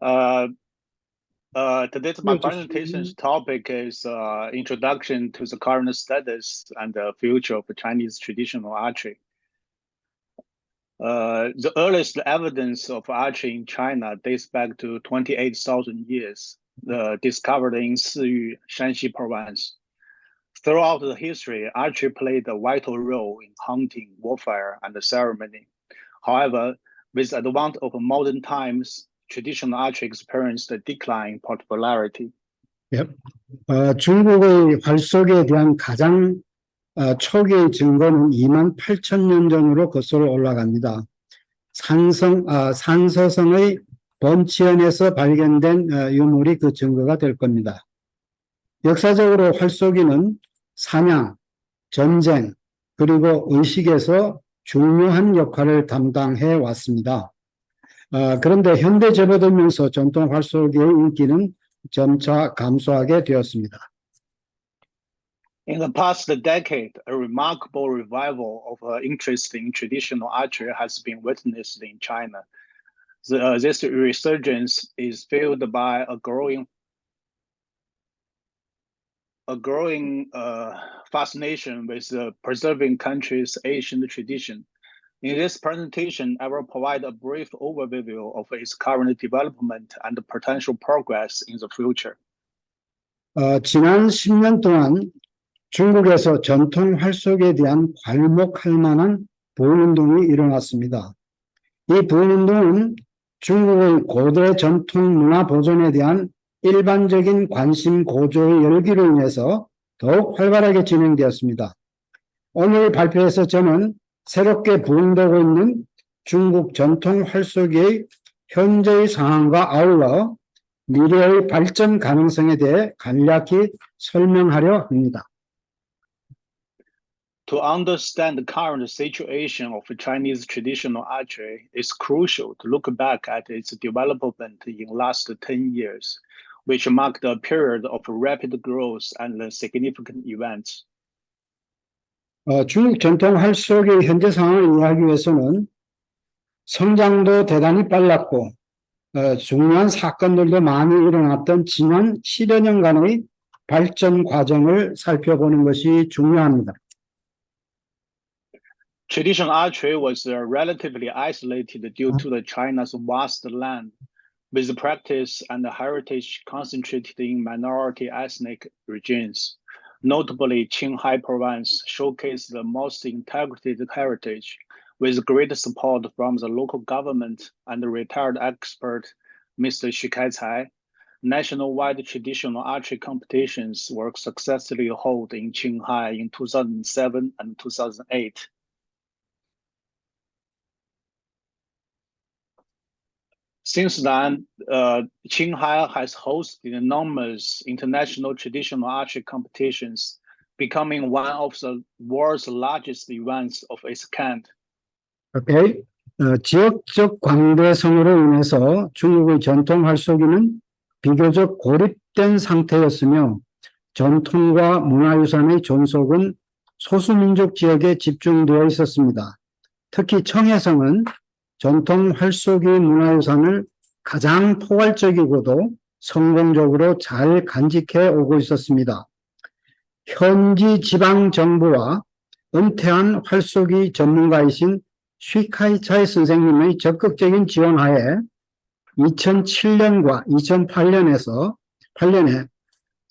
Uh, Today's my 띄워주시면 presentation's topic is introduction to the current status and the future of Chinese traditional archery. The earliest evidence of archery in China dates back to 28,000 years, discovered in Siyu, Shanxi province. Throughout the history, archery played a vital role in hunting, warfare, and ceremony. However, with the advent of modern times, traditional archery experienced a decline in popularity. 예. 중국의 활쏘기에 대한 가장 초기의 증거는 28,000년 전으로 거슬러 올라갑니다. 산서성의 범치현에서 발견된 유물이 그 증거가 될 겁니다. 역사적으로 활쏘기는 사냥, 전쟁, 그리고 의식에서 중요한 역할을 담당해 왔습니다. 그런데 현대 접어들면서 전통 활쏘기의 인기는 점차 감소하게 되었습니다. In the past decade, a remarkable revival of interest in traditional archery has been witnessed in China. This resurgence is fueled by a growing fascination with preserving country's ancient tradition. In this presentation, I will provide a brief overview of its current development and potential progress in the future. 지난 10년 동안 중국에서 전통 활쏘기에 대한 괄목할 만한 보훈운동이 일어났습니다. 이 보훈운동은 중국의 고대 전통 문화 보존에 대한 일반적인 관심 고조의 열기로 인해서 더욱 활발하게 진행되었습니다. 오늘 발표에서 저는 새롭게 부흥되고 있는 중국 전통 활쏘기의 현재의 상황과 아울러 미래의 발전 가능성에 대해 간략히 설명하려 합니다. To understand the current situation of Chinese traditional archery, it's crucial to look back at its development in the last 10 years, which marked a period of rapid growth and significant events. 중국 전통 활쏘기의 현재 상황을 이해하기 위해서는 성장도 대단히 빨랐고 중요한 사건들도 많이 일어났던 지난 10여 년간의 발전 과정을 살펴보는 것이 중요합니다. Traditional archery was relatively isolated due to the China's vast land, with the practice and the heritage concentrated in minority ethnic regions. Notably, Qinghai province showcased the most integrated heritage, with great support from the local government and the retired expert, Mr. Xu Kaicai. Nationwide traditional archery competitions were successfully held in Qinghai in 2007 and 2008. Since then, Qinghai has hosted numerous international traditional archery competitions, becoming one of the world's largest events of its kind. Okay. 지역적 광대성으로 인해서 중국의 전통 활쏘기는 비교적 고립된 상태였으며 전통과 문화유산의 존속은 소수민족 지역에 집중되어 있었습니다. 특히 청해성은 전통 활쏘기 문화유산을 가장 포괄적이고도 성공적으로 잘 간직해 오고 있었습니다. 현지 지방정부와 은퇴한 활쏘기 전문가이신 쉬카이차이 선생님의 적극적인 지원하에 2007년과 2008년에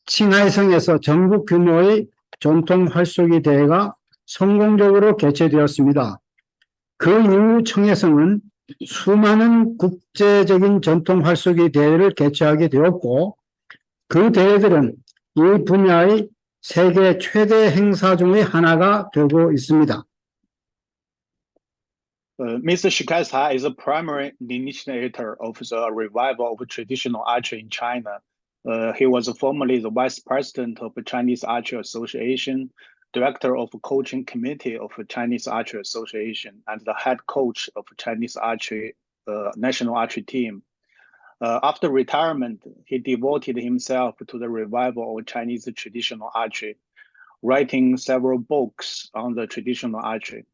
칭하이성에서 전국 규모의 전통 활쏘기 대회가 성공적으로 개최되었습니다. 그 이후 청해성은 수많은 국제적인 전통 활쏘기 대회를 개최하게 되었고 그 대회들은 이 분야의 세계 최대 행사 중의 하나가 되고 있습니다. Mr. Shikaisai is a primary initiator of the revival of traditional archery in China. He was formerly the vice president of the Chinese Archery Association, director of the coaching committee of the Chinese Archery Association, and the head coach of the Chinese archery national archery team. After retirement, he devoted himself to the revival of Chinese traditional archery, writing several books on the traditional archery.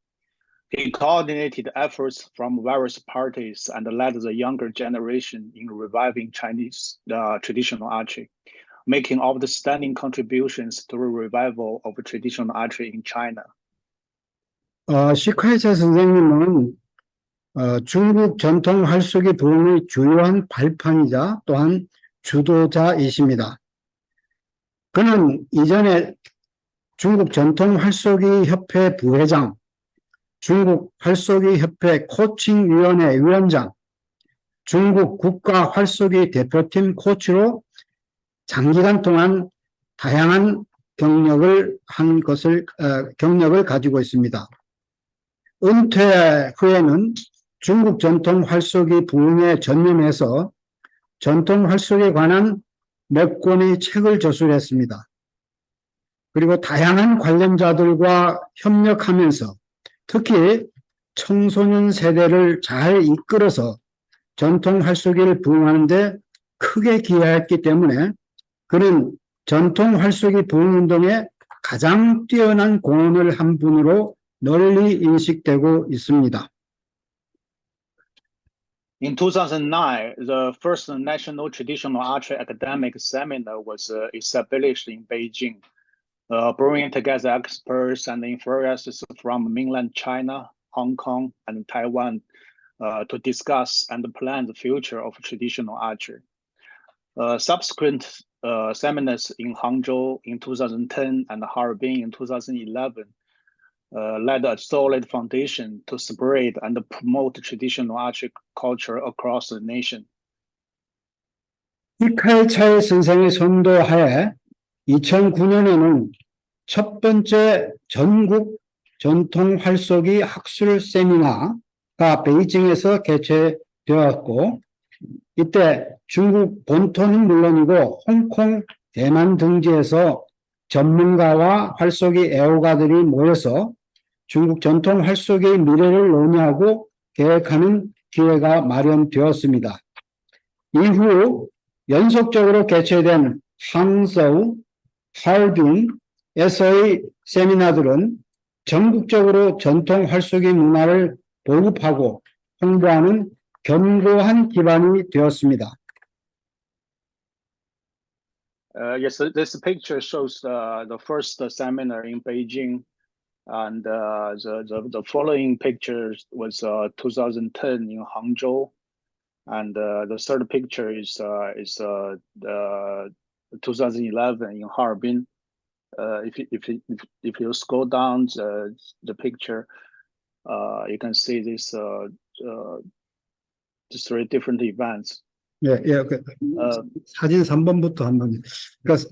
He coordinated efforts from various parties and led the younger generation in reviving Chinese traditional archery, making outstanding contributions to the revival of traditional archery in China. 시카이차 선생님은 중국 전통 활쏘기 부흥의 주요한 발판이자 또한 주도자이십니다. 그는 이전에 중국 전통 활쏘기 협회 부회장, 중국 활쏘기 협회 코칭위원회 위원장, 중국 국가 활쏘기 대표팀 코치로 장기간 동안 다양한 경력을 가지고 있습니다. 은퇴 후에는 중국 전통 활쏘기 부흥에 전념해서 전통 활쏘기에 관한 몇 권의 책을 저술했습니다. 그리고 다양한 관련자들과 협력하면서 특히 청소년 세대를 잘 이끌어서 전통 활쏘기를 부흥하는 데 크게 기여했기 때문에 그는 전통 활쏘기 부흥운동에 가장 뛰어난 공헌을 한 분으로 널리 인식되고 있습니다. In 2009, the first National Traditional Archery Academic Seminar was established in Beijing, bringing together experts and influencers from mainland China, Hong Kong, and Taiwan to discuss and plan the future of traditional archery. Subsequent seminars in Hangzhou in 2010 and Harbin in 2011 laid a solid foundation to spread and promote traditional archery culture across the nation. 시카이차이 선생의 선도하에 2009년에는 첫 번째 전국 전통 활쏘기 학술 세미나가 베이징에서 개최되었고, 이때 중국 본토는 물론이고 홍콩, 대만 등지에서 전문가와 활쏘기 애호가들이 모여서 중국 전통 활쏘기의 미래를 논의하고 계획하는 기회가 마련되었습니다. 이후 연속적으로 개최된 항저우, 하얼빈에서의 세미나들은 전국적으로 전통 활쏘기 문화를 보급하고 홍보하는 견고한 기반이 되었습니다. Yes, this picture shows the first seminar in Beijing, and the following picture was 2010 in Hangzhou, and the third picture is 2011 in Harbin. If you scroll down the picture, you can see this three different events. 예, 사진 3번부터 한번. 그러니까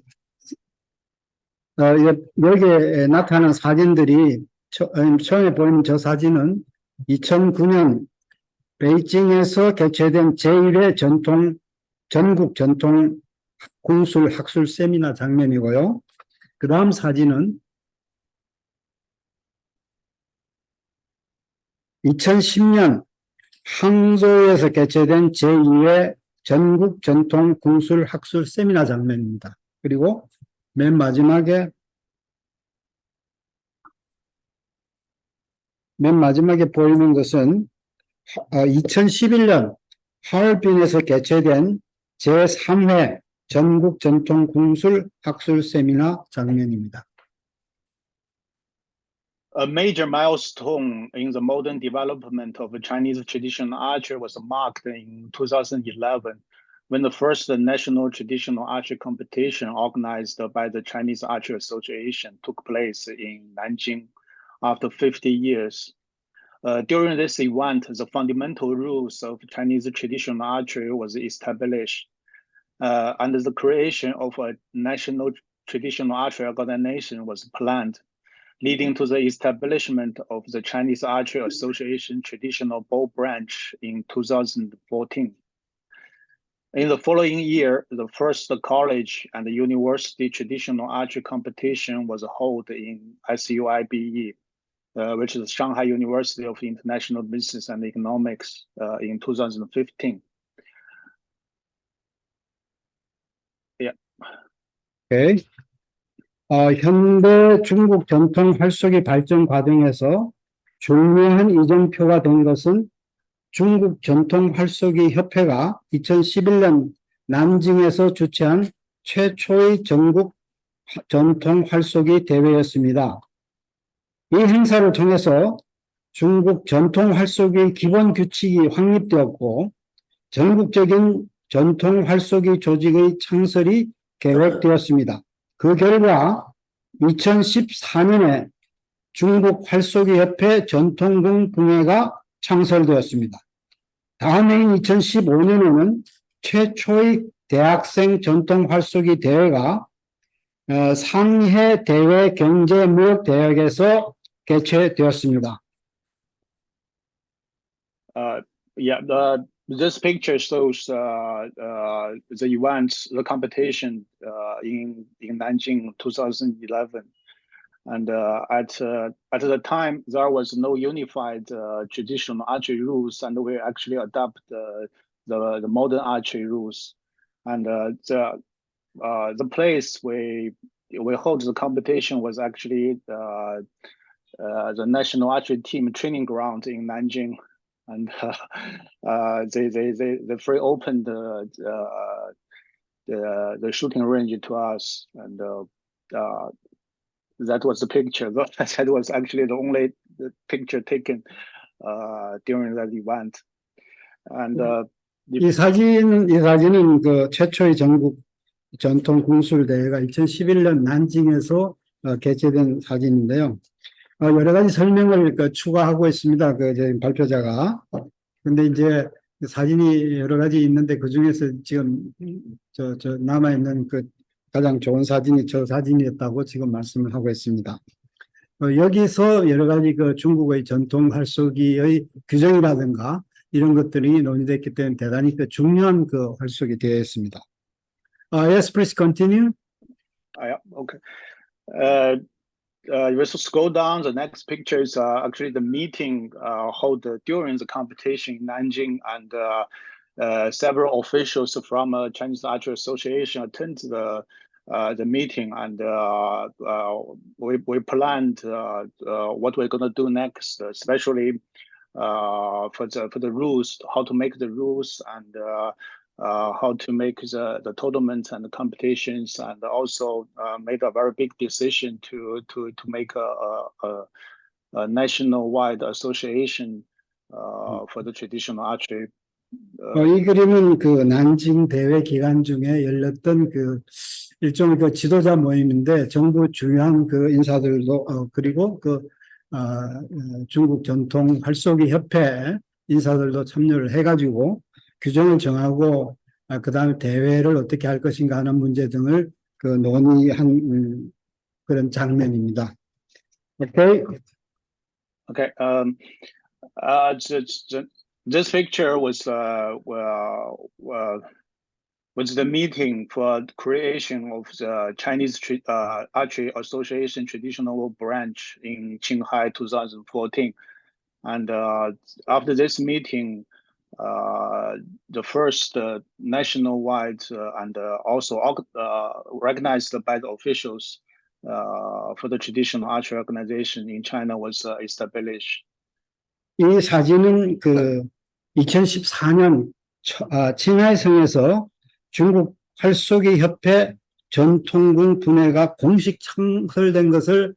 여기에 나타난 사진들이 처음에 보이는 저 사진은 2009년 베이징에서 개최된 제1회 전국 전통 군술 학술 세미나 장면이고요. 그 다음 사진은 2010년 항저우에서 개최된 제2회 전국 전통 군술 학술 세미나 장면입니다. 그리고 맨 마지막에 보이는 것은 2011년 하얼빈에서 개최된 제3회 전국 전통 군술 학술 세미나 장면입니다. A major milestone in the modern development of Chinese traditional archery was marked in 2011 when the first national traditional archery competition organized by the Chinese Archery Association took place in Nanjing after 50 years. During this event, the fundamental rules of Chinese traditional archery was established, and the creation of a national traditional archery organization was planned, leading to the establishment of the Chinese Archery Association Traditional Bow Branch in 2014. In the following year, the first college and university traditional archery competition was held in SUIBE, which is Shanghai University of International Business and Economics, in 2015. Yeah. Okay. 현대 중국 전통 활쏘기 발전 과정에서 중요한 이정표가 된 것은 중국 전통 활쏘기 협회가 2011년 난징에서 주최한 최초의 전국 전통 활쏘기 대회였습니다. 이 행사를 통해서 중국 전통 활쏘기 기본 규칙이 확립되었고 전국적인 전통 활쏘기 조직의 창설이 계획되었습니다. 그 결과 2014년에 중국 활쏘기 협회 전통군 분회가 창설되었습니다. 다음 해인 2015년에는 최초의 대학생 전통 활쏘기 대회가 상해 대외 경제무역 대학에서 개최되었습니다. Yeah, this picture shows the events, the competition in Nanjing 2011, and at the time there was no unified traditional archery rules, and we actually adopt the modern archery rules, and the place we hold the competition was actually the national archery team training ground in Nanjing. And they free opened the shooting range to us, and that was the picture. That was actually the only picture taken during that event. And 이 사진은 그 최초의 전국 전통 군술 대회가 2011년 난징에서 개최된 사진인데요. 여러 가지 설명을 추가하고 있습니다. 그 발표자가. 근데 이제 사진이 여러 가지 있는데 그 중에서 지금 저 남아있는 그 가장 좋은 사진이 저 사진이었다고 지금 말씀을 하고 있습니다. 여기서 여러 가지 그 중국의 전통 활쏘기의 규정이라든가 이런 것들이 논의됐기 때문에 대단히 그 중요한 그 활쏘기 대회였습니다. Yes, please continue. Yeah, okay. If we scroll down, the next picture is actually the meeting held during the competition in Nanjing, and several officials from Chinese Archery Association attended the meeting, and we planned what we're going to do next, especially for the rules, how to make the rules, and how to make the tournaments and the competitions, and also made a very big decision to make a nationwide association for the traditional archery. 이 그림은 그 난징 대회 기간 중에 열렸던 그 일종의 그 지도자 모임인데 정부 중요한 그 인사들도 그리고 그 중국 전통 활쏘기 협회 인사들도 참여를 해가지고 규정을 정하고 그 다음에 대회를 어떻게 할 것인가 하는 문제 등을 그 논의한 그런 장면입니다. Okay. Okay. This picture was the meeting for the creation of the Chinese Archery Association traditional branch in Qinghai 2014, and after this meeting, the first nationwide and also recognized by the officials for the traditional archery organization in China was established. 이 사진은 그 2014년 칭하이성에서 중국 활쏘기 협회 전통군 분회가 공식 창설된 것을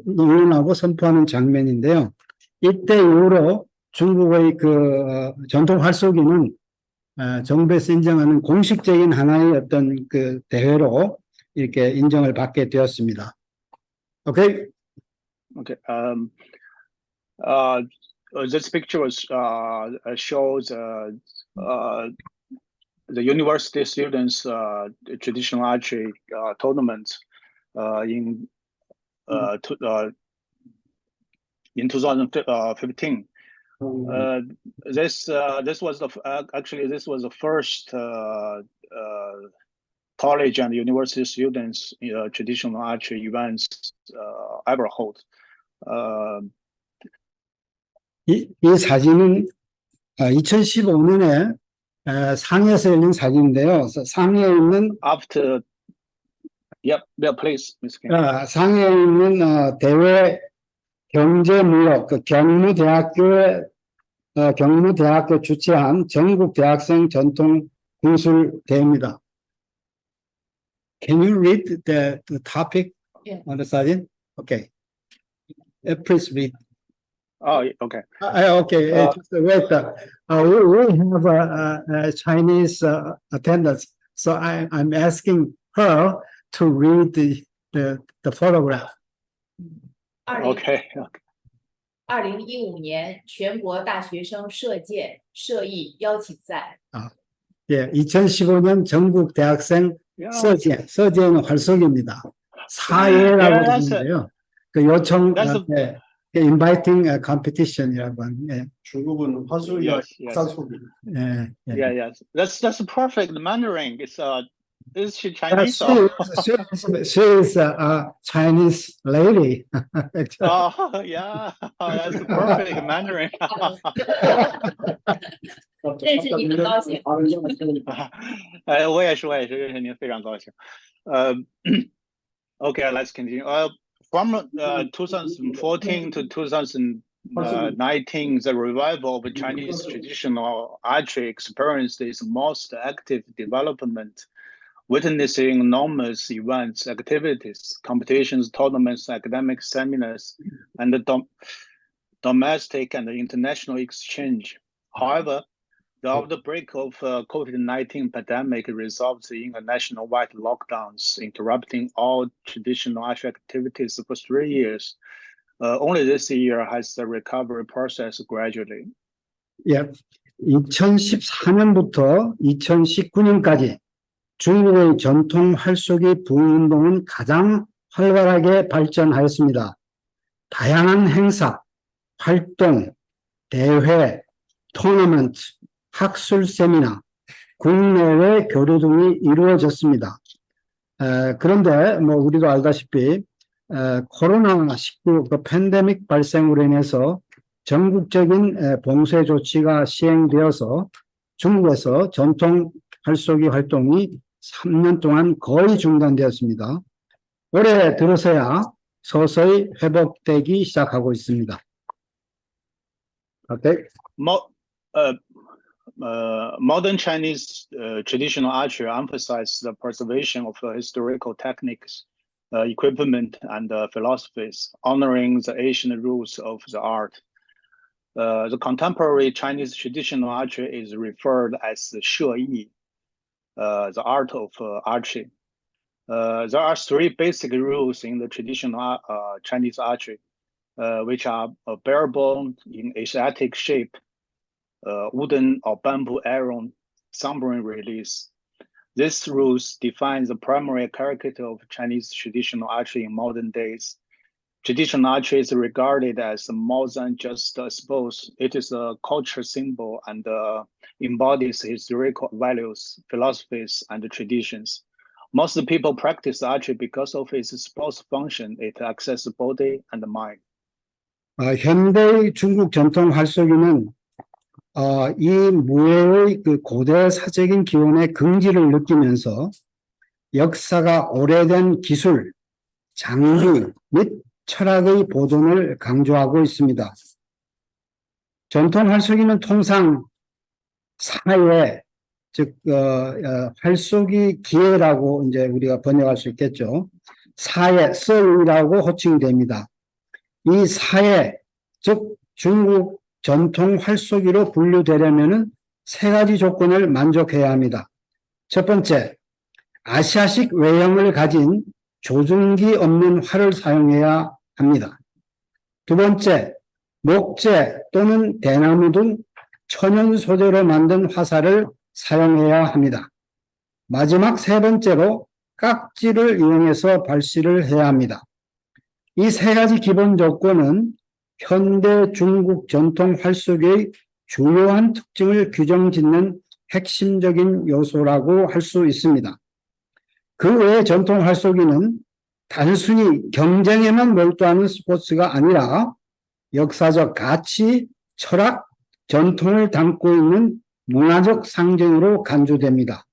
논하고 선포하는 장면인데요. 이때 이후로 중국의 그 전통 활쏘기는 정부에서 인정하는 공식적인 하나의 어떤 그 대회로 이렇게 인정을 받게 되었습니다. Okay. Okay. This picture was shows the university students traditional archery tournament in 2015. This was the first college and university students traditional archery events ever hold. 이 사진은 2015년에 상해에서 열린 사진인데요. 상해에 있는 After, yeah, please, Ms. Kim. 상해에 있는 대회 경제무역, 그 경무대학교 주최한 전국 대학생 전통 군술대회입니다. Can you read the topic Yeah. on the slide? Okay. Please read. Oh, okay. Okay, just wait. We have a Chinese attendance, so I'm asking her to read the photograph. Okay. 2015年全国大学生射箭射艺邀请赛 예, 2015년 전국 대학생 Yeah. 서재는 활속입니다. 사예라고 하는데요. 그 요청, 예, inviting competition이라고 하는, 예, 중국은 화술이야 Yes, yes. 사소리. 예, 예. Yeah, yes. That's perfect Mandarin. Is she Uh, Chinese? she is a Chinese lady. Actually. Oh, yeah. That's perfect Mandarin. 认识你很高兴。我也是认识您，非常高兴。Okay, let's continue. From 2014 to 2019, the revival of Chinese traditional archery experienced its most active development, witnessing enormous events, activities, competitions, tournaments, academic seminars, and domestic and international exchange. However, the outbreak of COVID-19 pandemic resulted in a nationwide lockdowns, interrupting all traditional archery activities for 3 years. Only this year has the recovery process gradually. 예, 2014년부터 2019년까지 중국의 전통 활쏘기 부흥운동은 가장 활발하게 발전하였습니다. 다양한 행사, 활동, 대회, 토너먼트, 학술 세미나, 국내외 교류 등이 이루어졌습니다. 그런데 뭐 우리도 알다시피 코로나19 그 팬데믹 발생으로 인해서 전국적인 봉쇄 조치가 시행되어서 중국에서 전통 활쏘기 활동이 3년 동안 거의 중단되었습니다. 올해 들어서야 서서히 회복되기 시작하고 있습니다. Okay. Modern Chinese traditional archery emphasizes the preservation of historical techniques, equipment, and philosophies, honoring the ancient rules of the art. The contemporary Chinese traditional archery is referred as the 射艺, the art of archery. There are 3 basic rules in the traditional Chinese archery, which are a bare bone in Asiatic shape, wooden or bamboo arrow, sunburn release. These rules define the primary character of Chinese traditional archery in modern days. Traditional archery is regarded as more than just a sport. It is a culture symbol and embodies historical values, philosophies, and traditions. Most people practice archery because of its sports function. It accesses body and mind. 현대의 중국 전통 활쏘기는 이 무예의 그 고대 사적인 기원의 긍지를 느끼면서 역사가 오래된 기술, 장비 및 철학의 보존을 강조하고 있습니다. 전통 활쏘기는 통상 사회, 즉 활쏘기 기회라고 이제 우리가 번역할 수 있겠죠. 사회, 서유라고 호칭됩니다. 이 사회, 즉 중국 전통 활쏘기로 분류되려면은 3가지 조건을 만족해야 합니다. 첫 번째, 아시아식 외형을 가진 조준기 없는 활을 사용해야 합니다. 두 번째, 목재 또는 대나무 등 천연 소재로 만든 화살을 사용해야 합니다. 마지막 3번째로 깍지를 이용해서 발시를 해야 합니다. 이 3가지 기본 조건은 현대 중국 전통 활쏘기의 주요한 특징을 규정짓는 핵심적인 요소라고 할 수 있습니다. 그 외에 전통 활쏘기는 단순히 경쟁에만 몰두하는 스포츠가 아니라 역사적 가치, 철학, 전통을 담고 있는 문화적 상징으로 간주됩니다.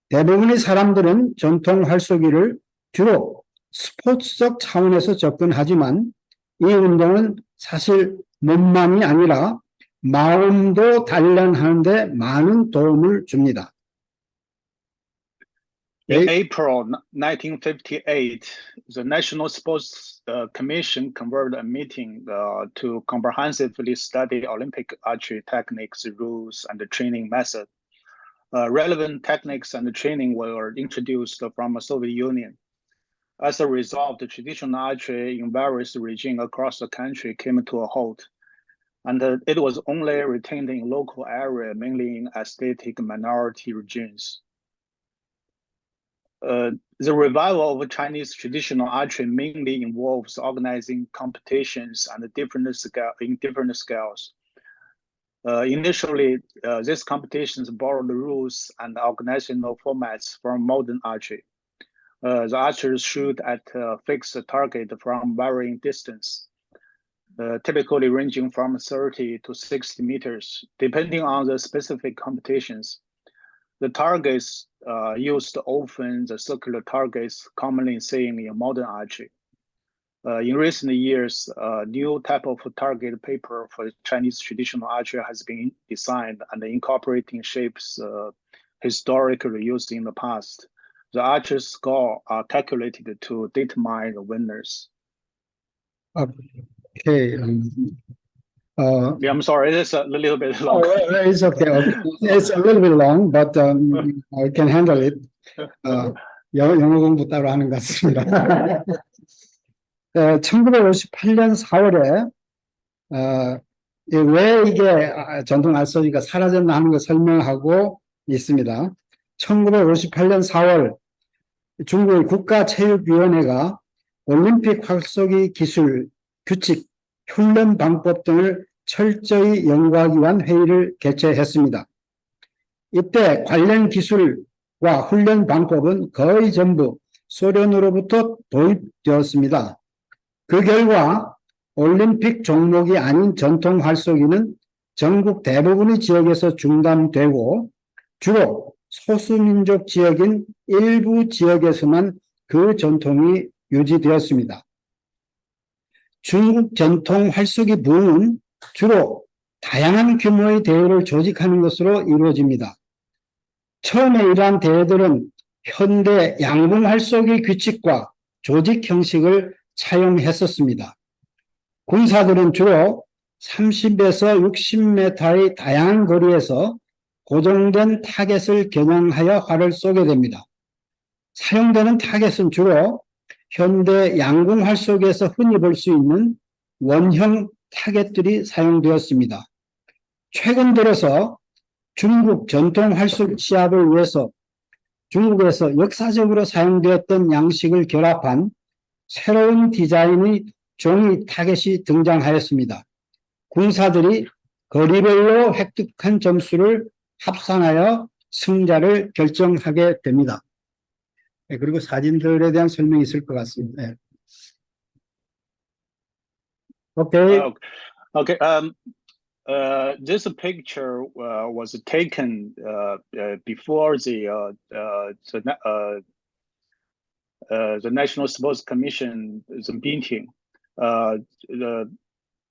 대부분의 사람들은 전통 활쏘기를 주로 스포츠적 차원에서 접근하지만 이 운동은 사실 몸만이 아니라 마음도 단련하는 데 많은 도움을 줍니다. In 네. April 1958, the National Sports Commission convened a meeting to comprehensively study Olympic archery techniques, rules, and the training method. Relevant techniques and training were introduced from the Soviet Union. As a result, the traditional archery in various regions across the country came to a halt, and it was only retained in local area, mainly in aesthetic minority regions. The revival of Chinese traditional archery mainly involves organizing competitions and different scales. Initially, these competitions borrowed the rules and organizational formats from modern archery. The archers shoot at a fixed target from varying distance, typically ranging from 30 to 60 meters, depending on the specific competitions. The targets used often the circular targets commonly seen in modern archery. In recent years, a new type of target paper for Chinese traditional archery has been designed and incorporating shapes historically used in the past. The archer's score are calculated to determine the winners. Okay. Yeah, I'm sorry, it's a little bit long. It's okay. It's a little bit long, but I can handle it. 영어 공부 따로 하는 것 같습니다. 1958년 4월에 왜 이게 전통 알쏘기가 사라졌나 하는 걸 설명하고 있습니다. 1958년 4월 중국의 국가체육위원회가 올림픽 활쏘기 기술, 규칙, 훈련 방법 등을 철저히 연구하기 위한 회의를 개최했습니다. 이때 관련 기술과 훈련 방법은 거의 전부 소련으로부터 도입되었습니다. 그 결과 올림픽 종목이 아닌 전통 활쏘기는 전국 대부분의 지역에서 중단되고 주로 소수민족 지역인 일부 지역에서만 그 전통이 유지되었습니다. 중국 전통 활쏘기 부흥은 주로 다양한 규모의 대회를 조직하는 것으로 이루어집니다. 처음에 이러한 대회들은 현대 양궁 활쏘기 규칙과 조직 형식을 차용했었습니다. 군사들은 주로 30에서 60m의 다양한 거리에서 고정된 타겟을 겨냥하여 활을 쏘게 됩니다. 사용되는 타겟은 주로 현대 양궁 활쏘기에서 흔히 볼 수 있는 원형 타겟들이 사용되었습니다. 최근 들어서 중국 전통 활쏘기 시합을 위해서 중국에서 역사적으로 사용되었던 양식을 결합한 새로운 디자인의 종이 타겟이 등장하였습니다. 군사들이 거리별로 획득한 점수를 합산하여 승자를 결정하게 됩니다. 네, 그리고 사진들에 대한 설명이 있을 것 같습니다. 네. Okay. Okay. This picture was taken before the National Sports Commission meeting.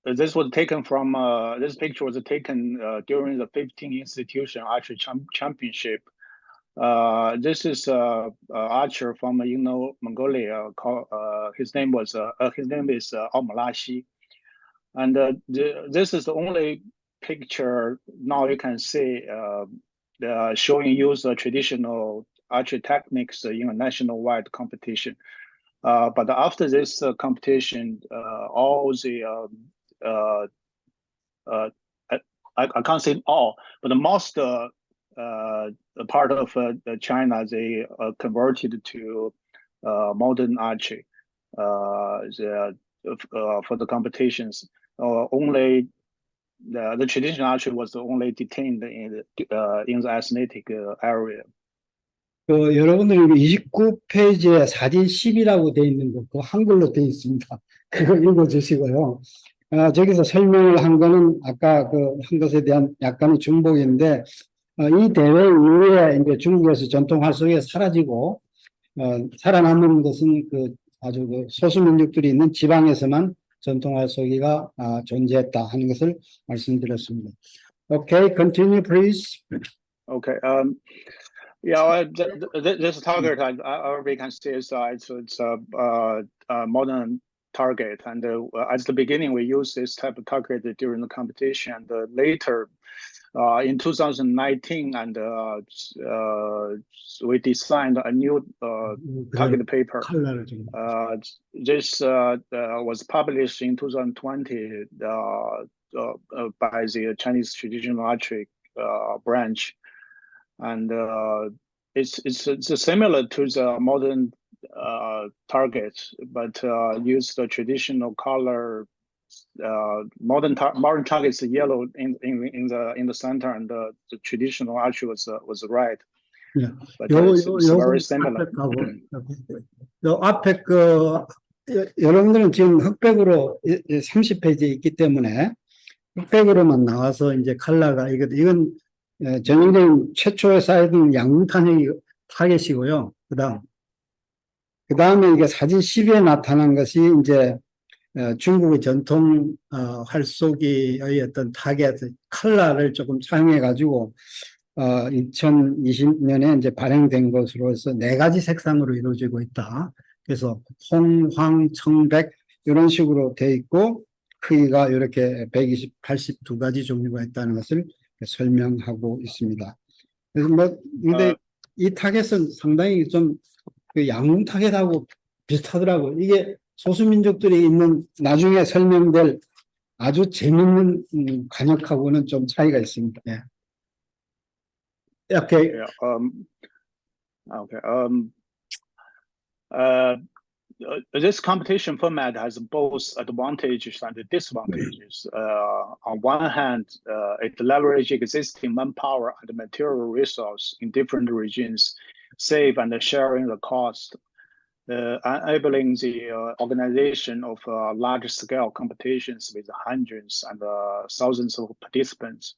This was taken from this picture was taken during the 15 institution archery championship. This is archer from Inner Mongolia. His name is Almalashi, and this is the only picture now you can see showing use of traditional archery techniques in a nationwide competition. But after this competition, all the I can't say all, but the most part of China, they converted to modern archery for the competitions. Only the traditional archery was only detained in the aesthetic area. 여러분들 29페이지에 사진 10이라고 되어 있는 거, 그거 한글로 되어 있습니다. 그거 읽어주시고요. 저기서 설명을 한 거는 아까 한 것에 대한 약간의 중복인데, 이 대회 이후에 이제 중국에서 전통 활쏘기가 사라지고, 살아남은 것은 아주 소수민족들이 있는 지방에서만 전통 활쏘기가 존재했다 하는 것을 말씀드렸습니다. Okay, continue, please. Okay. Yeah, this target, we can see it's a modern target, and at the beginning we use this type of target during the competition, and later, in 2019, and we designed a new target paper. This was published in 2020 by the Chinese traditional archery branch. And it's similar to the modern target, but use the traditional color. Modern target is yellow in the center, and the traditional archery was red. Yeah. But it's very similar. 요 앞에 여러분들은 지금 흑백으로 30페이지에 있기 때문에 흑백으로만 나와서 이제 컬러가 이건 전형적인 최초에 쌓여있는 양문 타겟이고요. 그 다음에 이게 사진 10에 나타난 것이 이제 중국의 전통 활쏘기의 어떤 타겟 컬러를 조금 사용해가지고 2020년에 이제 발행된 것으로서 4가지 색상으로 이루어지고 있다. 그래서 홍, 황, 청백 이런 식으로 돼 있고 크기가 이렇게 120, 82가지 종류가 있다는 것을 설명하고 있습니다. 그래서 근데 이 타겟은 상당히 좀 그 양문 타겟하고 비슷하더라고요. 이게 소수민족들이 있는 나중에 설명될 아주 재밌는 관역하고는 좀 차이가 있습니다. 예. Okay. This competition format has both advantages and disadvantages. On one hand, it leverages existing manpower and material resource in different regions, save and sharing the cost, enabling the organization of large-scale competitions with hundreds and thousands of participants.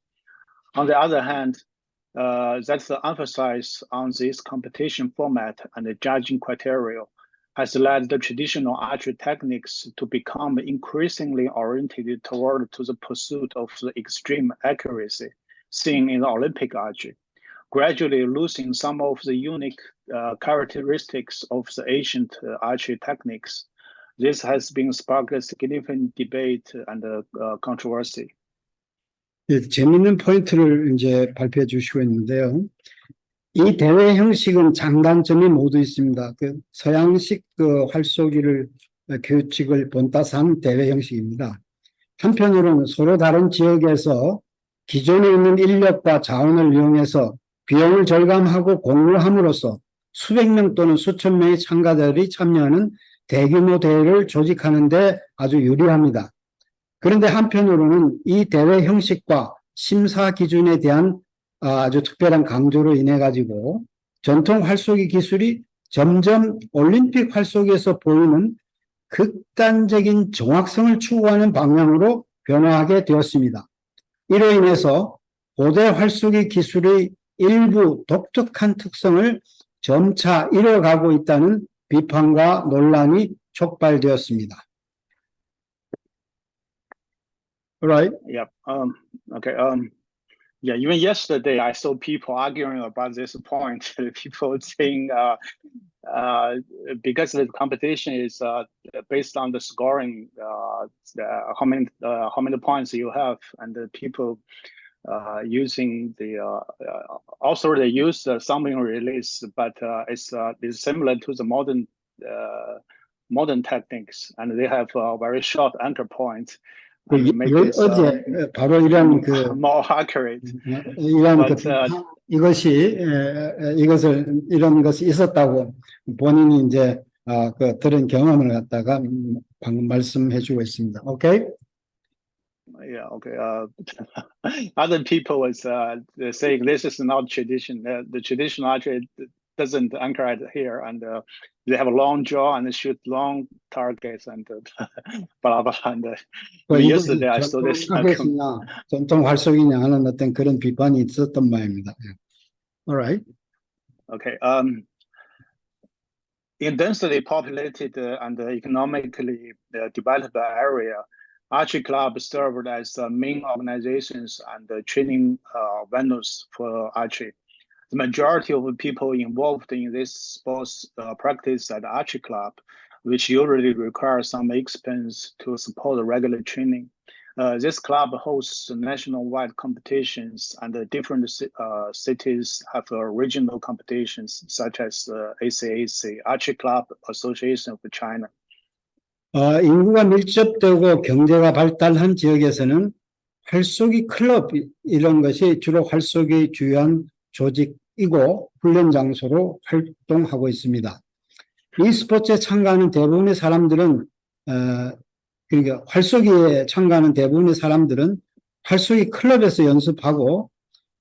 On the other hand, that's the emphasis on this competition format and the judging criteria has led the traditional archery techniques to become increasingly oriented toward the pursuit of the extreme accuracy seen in the Olympic archery, gradually losing some of the unique characteristics of the ancient archery techniques. This has been sparked a significant debate and controversy. 재밌는 포인트를 이제 발표해 주시고 있는데요. 이 대회 형식은 장단점이 모두 있습니다. 그 서양식 활쏘기를 규칙을 본따서 대회 형식입니다. 한편으로는 서로 다른 지역에서 기존에 있는 인력과 자원을 이용해서 비용을 절감하고 공유함으로써 수백 명 또는 수천 명의 참가자들이 참여하는 대규모 대회를 조직하는 데 아주 유리합니다. 그런데 한편으로는 이 대회 형식과 심사 기준에 대한 아주 특별한 강조로 인해 가지고 전통 활쏘기 기술이 점점 올림픽 활쏘기에서 보이는 극단적인 정확성을 추구하는 방향으로 변화하게 되었습니다. 이로 인해서 고대 활쏘기 기술의 일부 독특한 특성을 점차 잃어가고 있다는 비판과 논란이 촉발되었습니다. Right? Yeah. Okay. Yeah, even yesterday I saw people arguing about this point. People saying because the competition is based on the scoring, how many points you have, and the people using the also they use the summing release, but it's similar to the modern techniques, and they have a very short anchor point. 어제 바로 이런 more accurate. 이런 이런 것이 있었다고 본인이 이제 들은 경험을 갖다가 방금 말씀해주고 있습니다. Okay? Yeah. Okay. Other people was saying this is not tradition. The traditional archery doesn't anchor it here, and they have a long draw and they shoot long targets and blah blah. And yesterday I saw this. 전통 활쏘기냐 하는 어떤 그런 비판이 있었던 모양입니다. All right. Okay. In densely populated and economically developed area, archery clubs served as the main organizations and training venues for archery. The majority of people involved in this sports practice at archery club, which usually requires some expense to support regular training. This club hosts nationwide competitions, and different cities have regional competitions, such as ACAC, Archery Club Association of China. 인구가 밀접되고 경제가 발달한 지역에서는 활쏘기 클럽 이런 것이 주로 활쏘기의 주요한 조직이고 훈련 장소로 활동하고 있습니다. 이 스포츠에 참가하는 대부분의 사람들은 그러니까 활쏘기에 참가하는 대부분의 사람들은 활쏘기 클럽에서 연습하고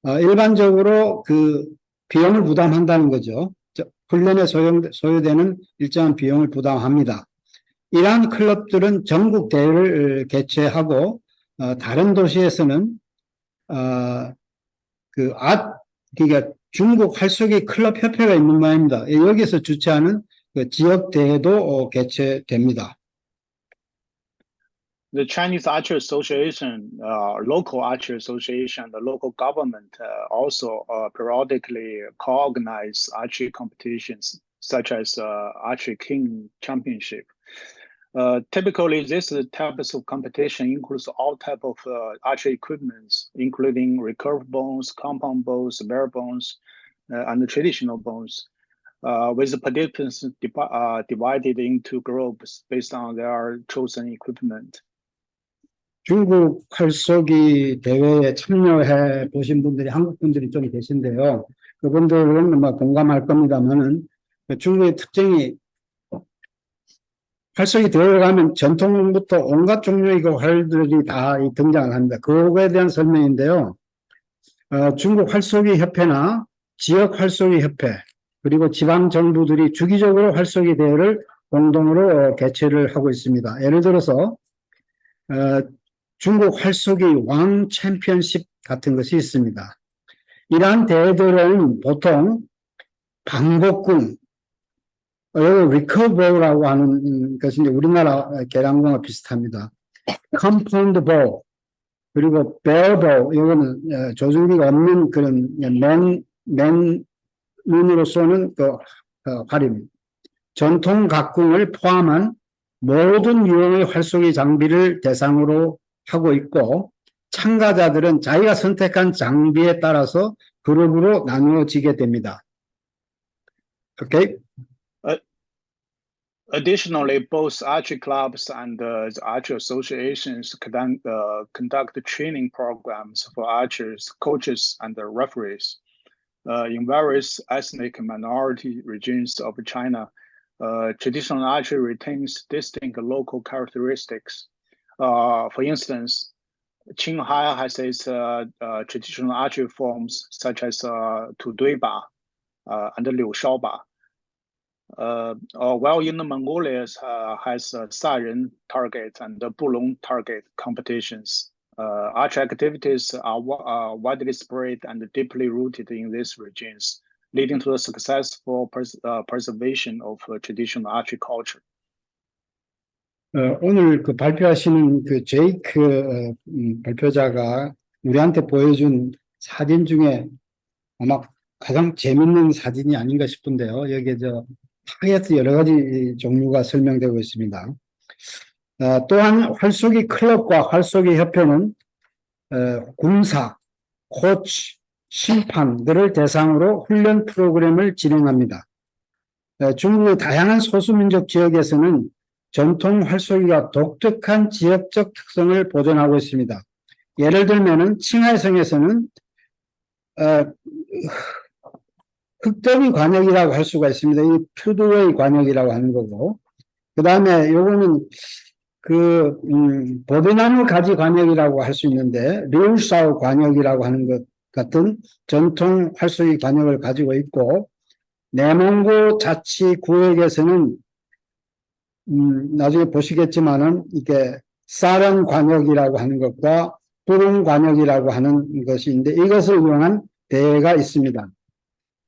일반적으로 그 비용을 부담한다는 거죠. 훈련에 소요되는 일정한 비용을 부담합니다. 이러한 클럽들은 전국 대회를 개최하고 다른 도시에서는 그러니까 중국 활쏘기 클럽 협회가 있는 모양입니다. 여기서 주최하는 그 지역 대회도 개최됩니다. The Chinese Archery Association, local archery association, the local government also periodically co-organize archery competitions, such as Archery King Championship. Typically, this type of competition includes all type of archery equipments, including recurve bows, compound bows, bare bows, and traditional bows, with the participants divided into groups based on their chosen equipment. 중국 활쏘기 대회에 참여해 보신 분들이 한국 분들이 좀 계신데요. 그분들은 뭐 공감할 겁니다만은 중국의 특징이 활쏘기 대회에 가면 전통부터 온갖 종류의 그 활들이 다 등장을 합니다. 그거에 대한 설명인데요. 중국 활쏘기 협회나 지역 활쏘기 협회 그리고 지방 정부들이 주기적으로 활쏘기 대회를 공동으로 개최를 하고 있습니다. 예를 들어서 중국 활쏘기 왕 챔피언십 같은 것이 있습니다. 이러한 대회들은 보통 방곡궁, 리커버라고 하는 것이 이제 우리나라 계량공과 비슷합니다. 컴파운드 보, 그리고 베어보, 이거는 조준기가 없는 그런 맨눈으로 쏘는 그 활입니다. 전통 각궁을 포함한 모든 유형의 활쏘기 장비를 대상으로 하고 있고 참가자들은 자기가 선택한 장비에 따라서 그룹으로 나누어지게 됩니다. Okay? Additionally, both archery clubs and the archery associations conduct training programs for archers, coaches, and referees. In various ethnic minority regions of China, traditional archery retains distinct local characteristics. For instance, Qinghai has its traditional archery forms such as Tuduiba and Liu Shaoba. While in Mongolia has Saren target and Bulong target competitions. Archery activities are widely spread and deeply rooted in these regions, leading to the successful preservation of traditional archery culture. 오늘 그 발표하시는 그 제이크 발표자가 우리한테 보여준 사진 중에 아마 가장 재밌는 사진이 아닌가 싶은데요. 여기에 타겟 여러 가지 종류가 설명되고 있습니다. 또한 활쏘기 클럽과 활쏘기 협회는 군사, 코치, 심판들을 대상으로 훈련 프로그램을 진행합니다. 중국의 다양한 소수민족 지역에서는 전통 활쏘기가 독특한 지역적 특성을 보존하고 있습니다. 예를 들면은 칭하이성에서는 흑더미 관역이라고 할 수가 있습니다. 이 퓨드웨이 관역이라고 하는 거고, 그 다음에 요거는 보드나무 가지 관역이라고 할 수 있는데 류사오 관역이라고 하는 것 같은 전통 활쏘기 관역을 가지고 있고, 내몽고 자치 구역에서는 나중에 보시겠지만은 이게 사령 관역이라고 하는 것과 부릉 관역이라고 하는 것이 있는데 이것을 이용한 대회가 있습니다.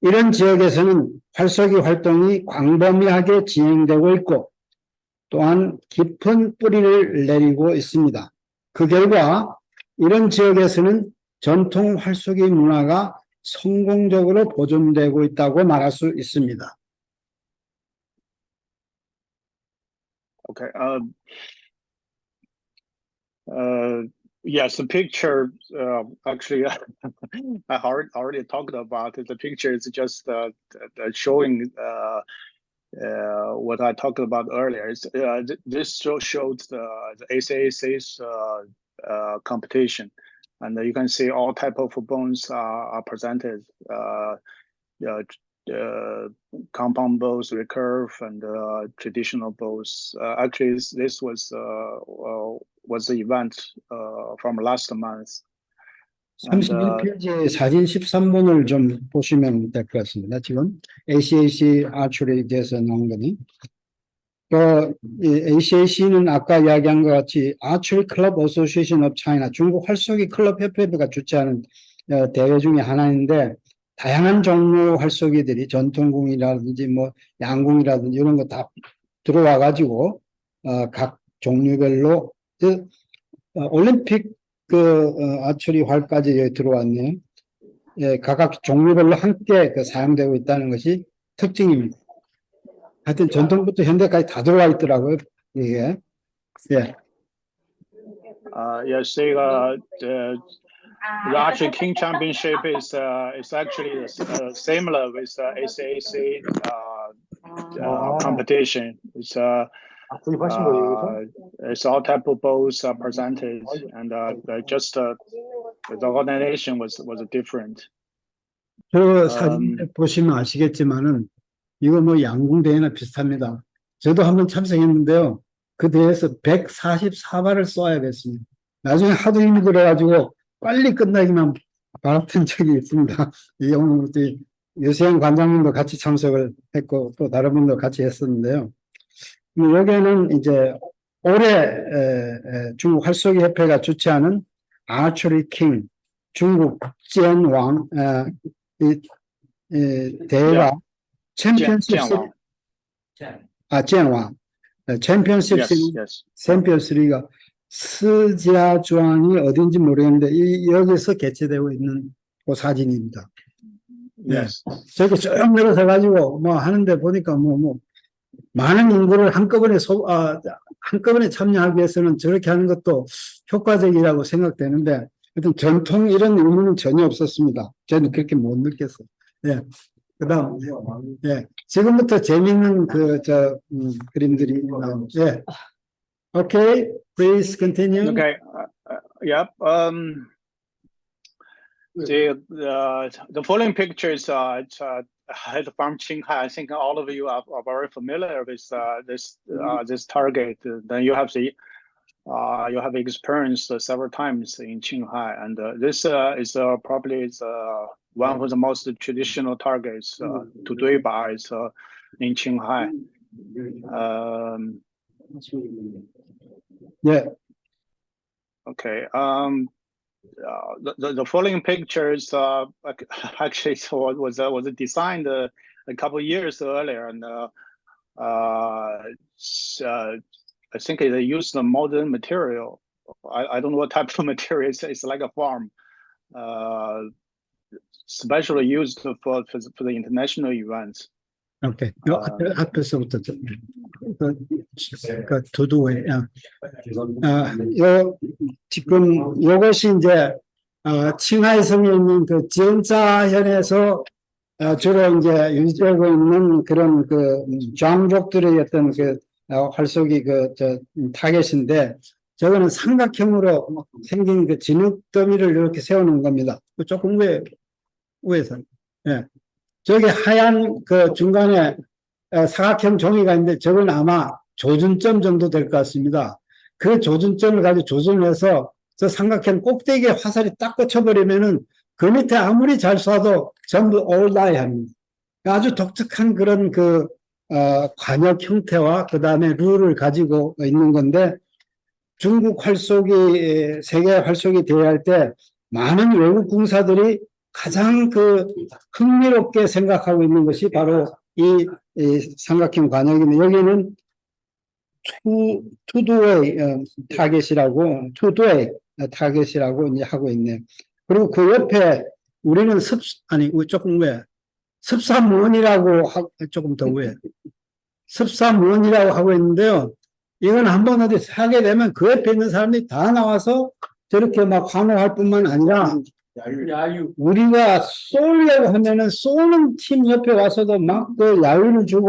이런 지역에서는 활쏘기 활동이 광범위하게 진행되고 있고 또한 깊은 뿌리를 내리고 있습니다. 그 결과 이런 지역에서는 전통 활쏘기 문화가 성공적으로 보존되고 있다고 말할 수 있습니다. Okay. Yes, the picture actually I already talked about it. The picture is just showing what I talked about earlier. This showed the ACAC's competition, and you can see all type of bones are presented. Compound bows, recurve, and traditional bows. Actually, this was the event from last month. And, 31페이지 사진 13번을 좀 보시면 될 것 같습니다. 지금 ACAC 아처리에 대해서 나온 거니. ACAC는 아까 이야기한 것 같이 Archery Club Association of China, 중국 활쏘기 클럽 협회가 주최하는 대회 중에 하나인데 다양한 종류 활쏘기들이 전통공이라든지 뭐 양궁이라든지 이런 거 다 들어와 가지고 각 종류별로 올림픽 아처리 활까지 여기 들어왔네요. 예, 각각 종류별로 함께 사용되고 있다는 것이 특징입니다. 하여튼 전통부터 현대까지 다 들어와 있더라고요. 이게. 예. Yes, the Archery King Championship is actually similar with the ACAC competition. It's all type of bows are presented, and just the organization was different. 저 사진 보시면 아시겠지만은 이거 뭐 양궁 대회나 비슷합니다. 저도 한번 참석했는데요. 그 대회에서 144발을 쏘아야 됐습니다. 나중에 하도 힘이 들어가지고 빨리 끝나기만 바랐던 적이 있습니다. 이 오늘 유세영 관장님도 같이 참석을 했고 또 다른 분도 같이 했었는데요. 여기에는 이제 올해 중국 활쏘기 협회가 주최하는 아처리 킹 중국 젠왕 대회가 챔피언십 챔피언스리가 스지아주안이 어딘지 모르겠는데 여기서 개최되고 있는 그 사진입니다. Yes. 저렇게 쭉 내려서 가지고 뭐 하는데 보니까 뭐 많은 인구를 한꺼번에 참여하기 위해서는 저렇게 하는 것도 효과적이라고 생각되는데 하여튼 전통 이런 의미는 전혀 없었습니다. 저는 그렇게 못 느꼈어요. 예. 그다음 예. 지금부터 재밌는 그림들이 나옵니다. 예. Okay, please continue. Okay. Yep. The following pictures from Qinghai. I think all of you are very familiar with this target. Then you have experienced several times in Qinghai, and this is probably one of the most traditional targets to Duiba in Qinghai. Yeah. Okay. The following pictures actually was designed a couple of years earlier, and I think they used the modern material. I don't know what type of material. It's like a farm, specially used for the international events. 오케이. 앞에서부터 두두에. 지금 이것이 이제 칭하이성에 있는 그 지원자현에서 주로 이제 유지되고 있는 그런 장족들의 어떤 활쏘기 타겟인데, 저거는 삼각형으로 생긴 그 진흙 더미를 이렇게 세우는 겁니다. 조금 위에서. 예. 저기 하얀 중간에 사각형 종이가 있는데 저건 아마 조준점 정도 될 것 같습니다. 그 조준점을 가지고 조준해서 저 삼각형 꼭대기에 화살이 딱 꽂혀버리면은 그 밑에 아무리 잘 쏴도 전부 올라야 합니다. 아주 독특한 그런 관역 형태와 그 다음에 룰을 가지고 있는 건데, 중국 활쏘기, 세계 활쏘기 대회할 때 많은 외국 군사들이 가장 그 흥미롭게 생각하고 있는 것이 바로 이 삼각형 관역인데 여기는 투도의 타겟이라고 투도의 타겟이라고 이제 하고 있네요. 그리고 그 옆에 우리는 조금 왜 습사무원이라고 조금 더 왜 습사무원이라고 하고 있는데요. 이건 한번 어디 하게 되면 그 옆에 있는 사람들이 다 나와서 저렇게 막 환호할 뿐만 아니라 우리가 쏘려고 하면은 쏘는 팀 옆에 와서도 막 그 야유를 주고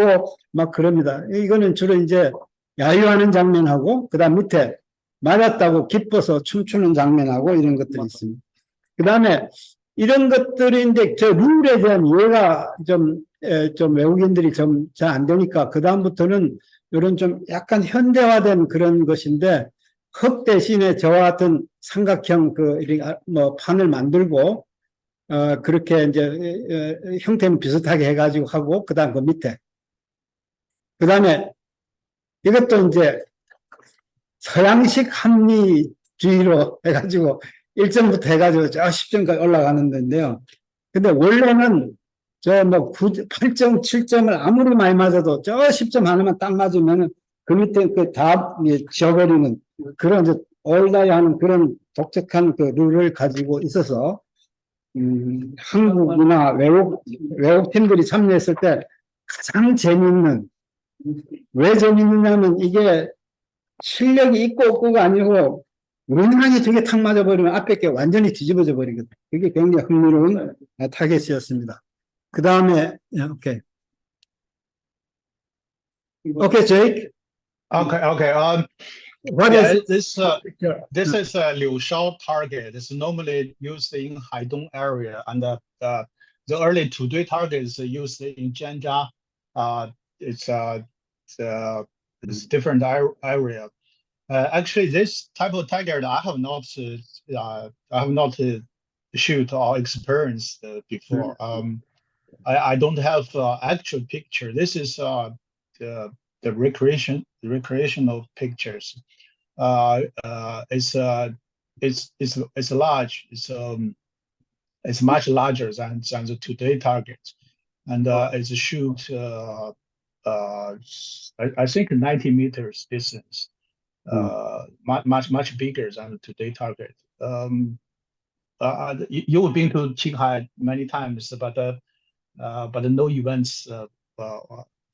막 그럽니다. 이거는 주로 이제 야유하는 장면하고 그다음 밑에 맞았다고 기뻐서 춤추는 장면하고 이런 것들이 있습니다. 그다음에 이런 것들이 이제 저 룰에 대한 이해가 좀 외국인들이 좀 잘 안 되니까 그다음부터는 이런 좀 약간 현대화된 그런 것인데 흙 대신에 저와 같은 삼각형 뭐 판을 만들고 그렇게 이제 형태는 비슷하게 해가지고 하고 그다음 그 밑에 그다음에 이것도 이제 서양식 합리주의로 해가지고 1점부터 해가지고 저 10점까지 올라가는 건데요. 근데 원래는 저 뭐 8점, 7점을 아무리 많이 맞아도 저 10점 하나만 딱 맞으면 그 밑에 그 다 지워버리는 그런 이제 올라야 하는 그런 독특한 그 룰을 가지고 있어서 한국이나 외국 팀들이 참여했을 때 가장 재밌는 왜 재밌느냐면 이게 실력이 있고 없고가 아니고 우연하게 저게 탁 맞아버리면 앞에 게 완전히 뒤집어져 버리거든. 그게 굉장히 흥미로운 타겟이었습니다. 그 다음에 오케이. 오케이, 제이크. Okay. What Yeah, is this is a Liu Shao target. It's normally used in Haidong area, and the early Tudui target is used in Jianzha. It's different area. Actually, this type of target I have not shoot or experienced before. I don't have actual picture. This is the recreational pictures. It's large. It's much larger than the today target, and it's shoot I think 90 meters distance. Much bigger than the today target. You've been to Qinghai many times, but no events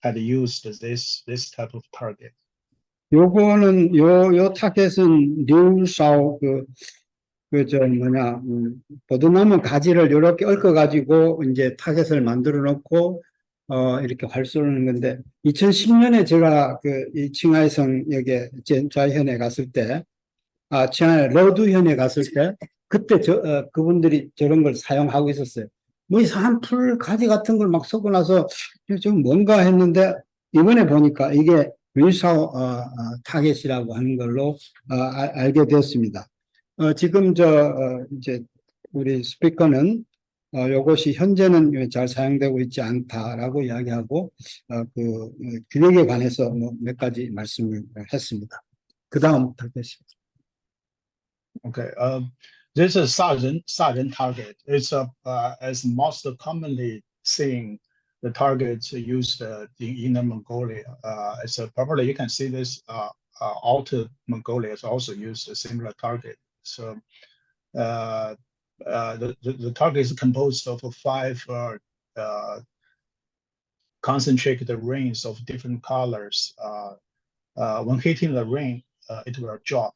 had used this type of target. 요거는 요 타겟은 류사오 버드나무 가지를 이렇게 얽어 가지고 이제 타겟을 만들어 놓고 이렇게 활쏘는 건데 2010년에 제가 이 칭하이성 역에 자현에 갔을 때 칭하이 러두현에 갔을 때 그때 그분들이 저런 걸 사용하고 있었어요. 뭐 이상한 풀 가지 같은 걸 막 섞고 나서 좀 뭔가 했는데 이번에 보니까 이게 류사오 타겟이라고 하는 걸로 알게 되었습니다. 지금 이제 우리 스피커는 이것이 현재는 잘 사용되고 있지 않다라고 이야기하고 그 규격에 관해서 몇 가지 말씀을 했습니다. 그 다음 타겟입니다. Okay. This is Saren target. It's as most commonly seen the targets used in Inner Mongolia. It's probably you can see this Outer Mongolia has also used a similar target. So the target is composed of 5 concentrated rings of different colors. When hitting the ring, it will drop,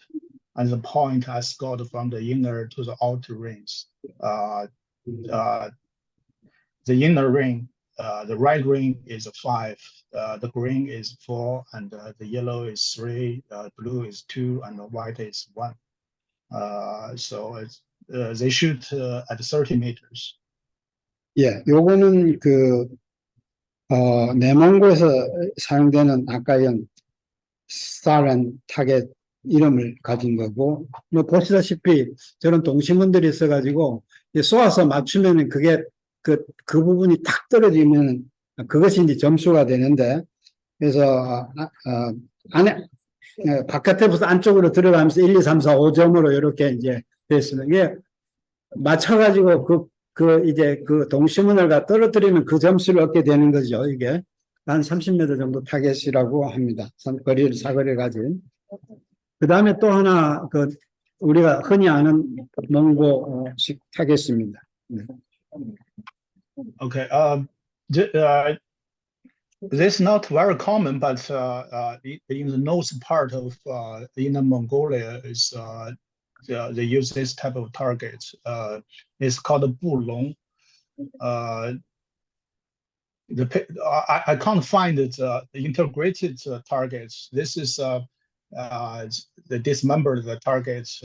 and the point has scored from the inner to the outer rings. The inner ring, the right ring is 5, the green is 4, and the yellow is 3, blue is 2, and the white is 1. So they shoot at 30 meters. 예, 요거는 내몽고에서 사용되는 아까연 사렌 타겟 이름을 가진 거고, 뭐 보시다시피 저런 동심원들이 있어가지고 쏘아서 맞추면은 그게 그 부분이 탁 떨어지면 그것이 이제 점수가 되는데, 그래서 바깥에부터 안쪽으로 들어가면서 1, 2, 3, 4, 5점으로 이렇게 이제 됐습니다. 이게 맞춰가지고 이제 그 동시문을 가 떨어뜨리면 그 점수를 얻게 되는 거죠, 이게. 한 30m 정도 타겟이라고 합니다. 사거리를 가진. 그 다음에 또 하나, 우리가 흔히 아는 몽고식 타겟입니다. Okay. This is not very common, but in the north part of Inner Mongolia is they use this type of target. It's called Bulong. I can't find it integrated targets. This is the dismembered targets.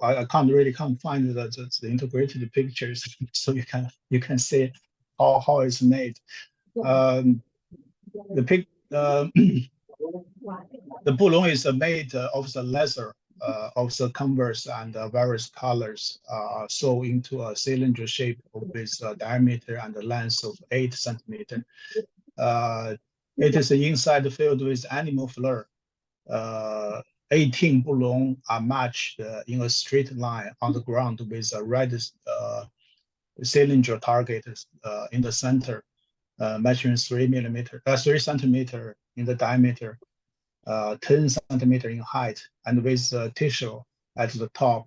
I can't find the integrated pictures, so you can see how it's made. The Bulong is made of the leather of the canvas and various colors, sewn into a cylinder shape with a diameter and a length of 8 centimeters. It is inside filled with animal fur. 18 Bulong are matched in a straight line on the ground with a red cylinder target in the center, measuring 3 centimeter in the diameter, 10 centimeter in height, and with tissue at the top,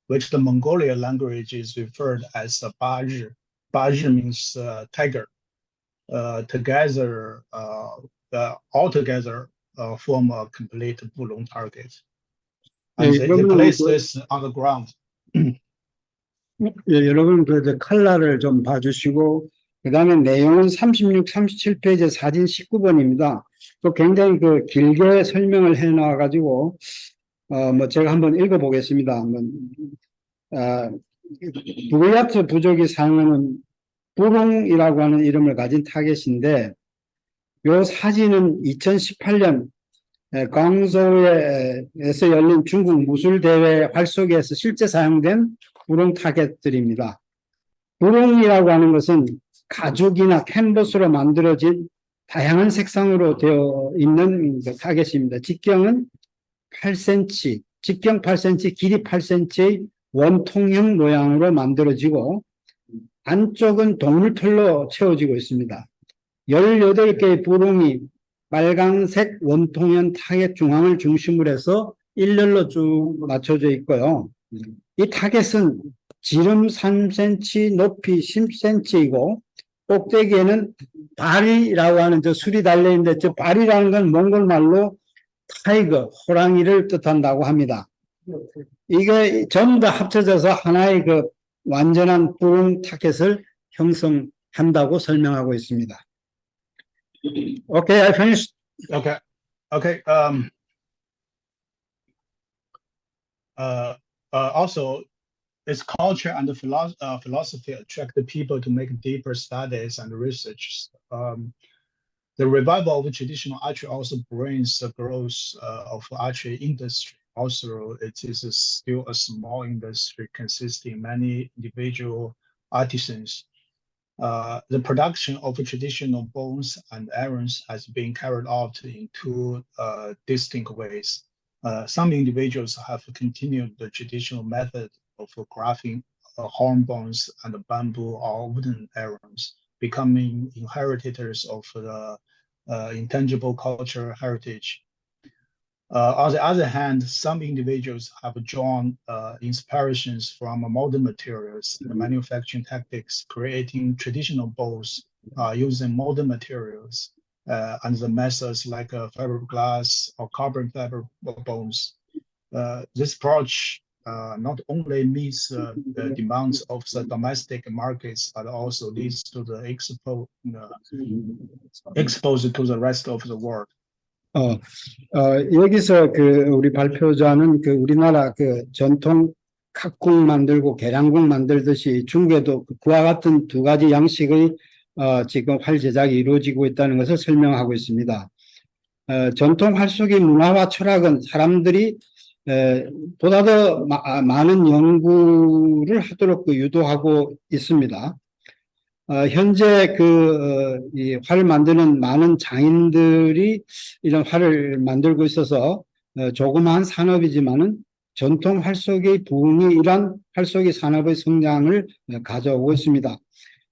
which the Mongolian language is referred as Bazhi. Bazhi means tiger. Altogether form a complete Bulong target. And they place this on the ground. 예, 여러분 그 칼라를 좀 봐주시고 그 다음에 내용은 36, 37페이지 사진 19번입니다. 또 굉장히 길게 설명을 해놔가지고 뭐 제가 한번 읽어보겠습니다. 부르야트 부족이 사용하는 부롱이라고 하는 이름을 가진 타겟인데 요 사진은 2018년 광저우에서 열린 중국 무술대회 활쏘기에서 실제 사용된 부롱 타겟들입니다. 부롱이라고 하는 것은 가죽이나 캔버스로 만들어진 다양한 색상으로 되어 있는 타겟입니다. 직경은 8cm, 직경 8cm, 길이 8cm의 원통형 모양으로 만들어지고 안쪽은 동물털로 채워지고 있습니다. 18개의 부롱이 빨강색 원통형 타겟 중앙을 중심으로 해서 일렬로 쭉 맞춰져 있고요. 이 타겟은 지름 3cm, 높이 10cm이고 꼭대기에는 발이라고 하는 술이 달려있는데 저 발이라는 건 몽골 말로 타이거, 호랑이를 뜻한다고 합니다. 이게 전부 다 합쳐져서 하나의 완전한 부롱 타겟을 형성한다고 설명하고 있습니다. Okay, I finished. Okay. Also, its culture and philosophy attract the people to make deeper studies and research. The revival of traditional archery also brings the growth of archery industry. Also, it is still a small industry consisting of many individual artisans. The production of traditional bows and arrows has been carried out in two distinct ways. Some individuals have continued the traditional method of crafting horn bones and bamboo or wooden arrows, becoming inheritors of the intangible cultural heritage. On the other hand, some individuals have drawn inspirations from modern materials and manufacturing tactics, creating traditional bows using modern materials and the methods like fiberglass or carbon fiber bows. This approach not only meets the demands of the domestic markets, but also leads to the exposure to the rest of the world. 여기서 우리 발표자는 우리나라 전통 칵국 만들고 계량국 만들듯이 중국에도 그와 같은 두 가지 양식의 지금 활 제작이 이루어지고 있다는 것을 설명하고 있습니다. 전통 활쏘기 문화와 철학은 사람들이 보다 더 많은 연구를 하도록 유도하고 있습니다. 현재 이 활을 만드는 많은 장인들이 이런 활을 만들고 있어서 조그마한 산업이지만은 전통 활쏘기 부흥이 이러한 활쏘기 산업의 성장을 가져오고 있습니다.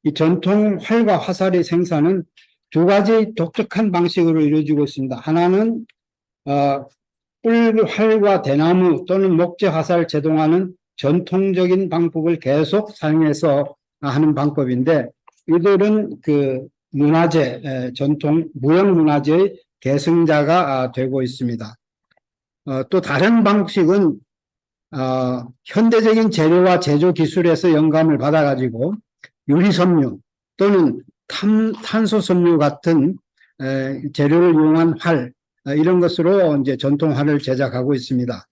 이 전통 활과 화살의 생산은 두 가지 독특한 방식으로 이루어지고 있습니다. 하나는 뿔활과 대나무 또는 목재 화살 제동하는 전통적인 방법을 계속 사용해서 하는 방법인데, 이들은 그 문화재, 전통 무형 문화재의 계승자가 되고 있습니다. 또 다른 방식은 현대적인 재료와 제조 기술에서 영감을 받아가지고 유리섬유 또는 탄소섬유 같은 재료를 이용한 활, 이런 것으로 이제 전통 활을 제작하고 있습니다.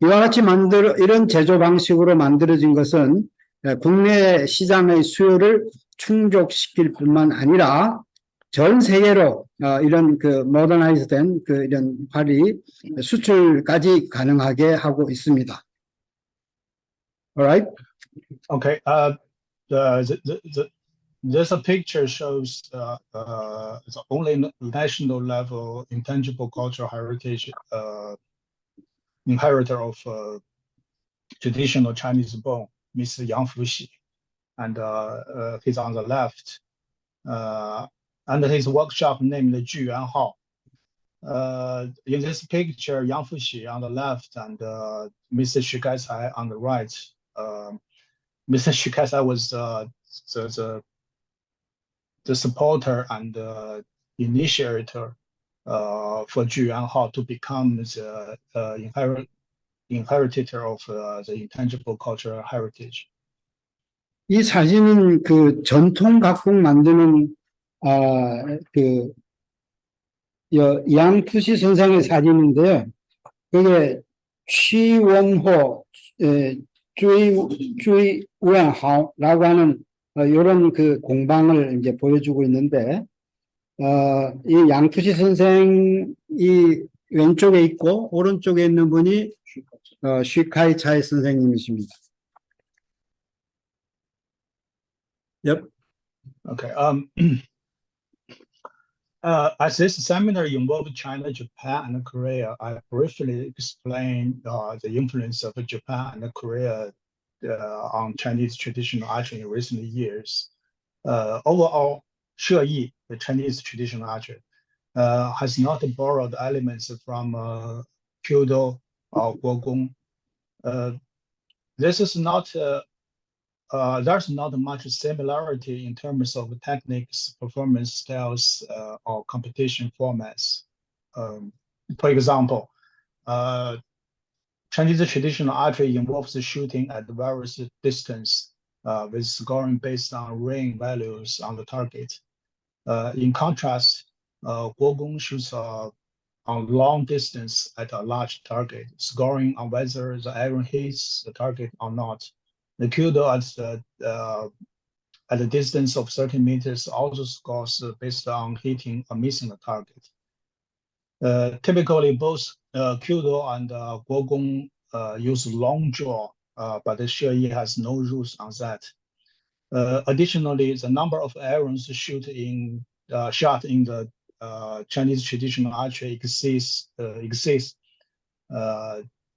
이와 같이 이런 제조 방식으로 만들어진 것은 국내 시장의 수요를 충족시킬 뿐만 아니라 전 세계로 이런 그 모더나이즈된 이런 활이 수출까지 가능하게 하고 있습니다. Alright? Okay. This picture shows the only national level intangible cultural heritage inheritor of traditional Chinese bone, Mr. Yang Fuxi, and he's on the left. And his workshop named Juyuan Hao. In this picture, Yang Fuxi on the left and Mr. Xu Kaisai on the right. Mr. Xu Kaisai was the supporter and initiator for Juyuan Hao to become the inheritor of the intangible cultural heritage. 이 사진은 그 전통 각국 만드는 양푸시 선생의 사진인데요. 그게 취원호, 주이원하오라고 하는 이런 그 공방을 이제 보여주고 있는데, 이 양푸시 선생이 왼쪽에 있고 오른쪽에 있는 분이 쉬카이차이 선생님이십니다. Yep. Okay. As this seminar involved China, Japan, and Korea, I briefly explained the influence of Japan and Korea on Chinese traditional archery in recent years. Overall, 射艺, the Chinese traditional archery, has not borrowed elements from Kyudo or Guogong. This is not there's not much similarity in terms of techniques, performance styles, or competition formats. For example, Chinese traditional archery involves shooting at various distance with scoring based on range values on the target. In contrast, Guogong shoots on long distance at a large target, scoring on whether the arrow hits the target or not. The Kyudo at a distance of 30 meters also scores based on hitting or missing the target. Typically, both Kyudo and Guogong use long draw, but the 射艺 has no rules on that. Additionally, the number of arrows shot in the Chinese traditional archery exceeds that